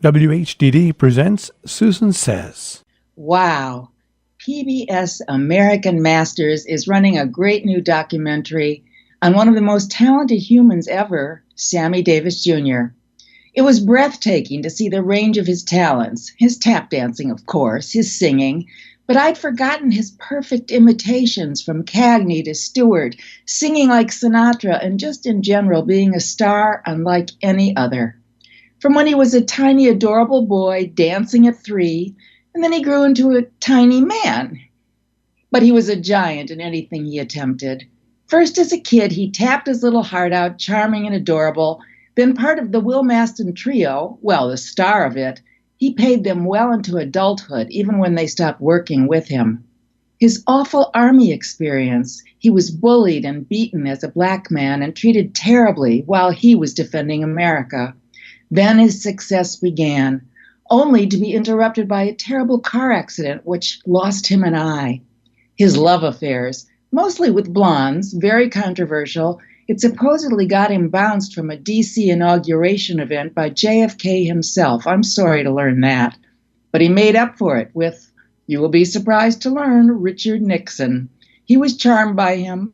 WHDD presents Susan Says. Wow. PBS American Masters is running a great new documentary on one of the most talented humans ever, Sammy Davis Jr. It was breathtaking to see the range of his talents, his tap dancing, of course, his singing, but I'd forgotten his perfect imitations from Cagney to Stewart, singing like Sinatra, and just in general being a star unlike any other. From when he was a tiny, adorable boy dancing at 3, and then he grew into a tiny man. But he was a giant in anything he attempted. First, as a kid, he tapped his little heart out, charming and adorable. Then part of the Will Maston Trio, well, the star of it, he paid them well into adulthood, even when they stopped working with him. His awful army experience, he was bullied and beaten as a black man and treated terribly while he was defending America. Then his success began, only to be interrupted by a terrible car accident which lost him an eye. His love affairs, mostly with blondes, very controversial, it supposedly got him bounced from a D.C. inauguration event by JFK himself. I'm sorry to learn that. But he made up for it with, you will be surprised to learn, Richard Nixon. He was charmed by him,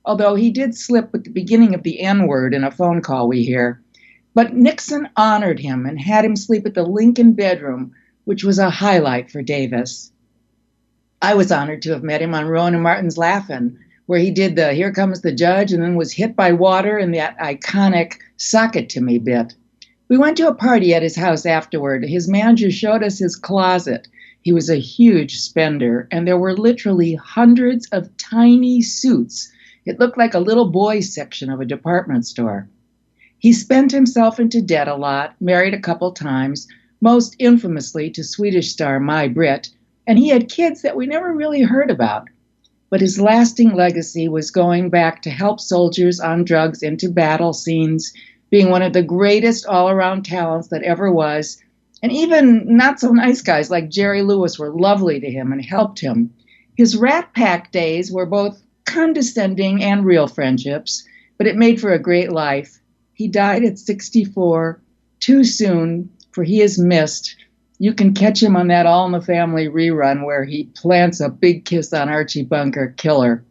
although he did slip at the beginning of the N-word in a phone call we hear. But Nixon honored him and had him sleep at the Lincoln bedroom, which was a highlight for Davis. I was honored to have met him on Rowan and Martin's Laugh-In, where he did the Here Comes the Judge and then was hit by water in that iconic Sock It To Me bit. We went to a party at his house afterward. His manager showed us his closet. He was a huge spender, and there were literally hundreds of tiny suits. It looked like a little boy's section of a department store. He spent himself into debt a lot, married a couple times, most infamously to Swedish star Mai Britt, and he had kids that we never really heard about. But his lasting legacy was going back to help soldiers on drugs into battle scenes, being one of the greatest all-around talents that ever was, and even not-so-nice guys like Jerry Lewis were lovely to him and helped him. His Rat Pack days were both condescending and real friendships, but it made for a great life. He died at 64, too soon, for he is missed. You can catch him on that All in the Family rerun where he plants a big kiss on Archie Bunker, killer.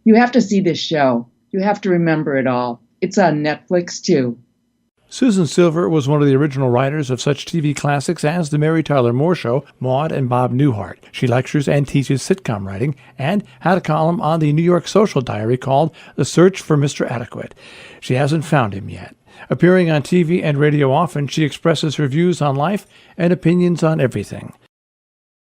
You have to see this show. You have to remember it all. It's on Netflix, too. Susan Silver was one of the original writers of such TV classics as The Mary Tyler Moore Show, Maude, and Bob Newhart. She lectures and teaches sitcom writing and had a column on the New York Social Diary called The Search for Mr. Adequate. She hasn't found him yet. Appearing on TV and radio often, she expresses her views on life and opinions on everything.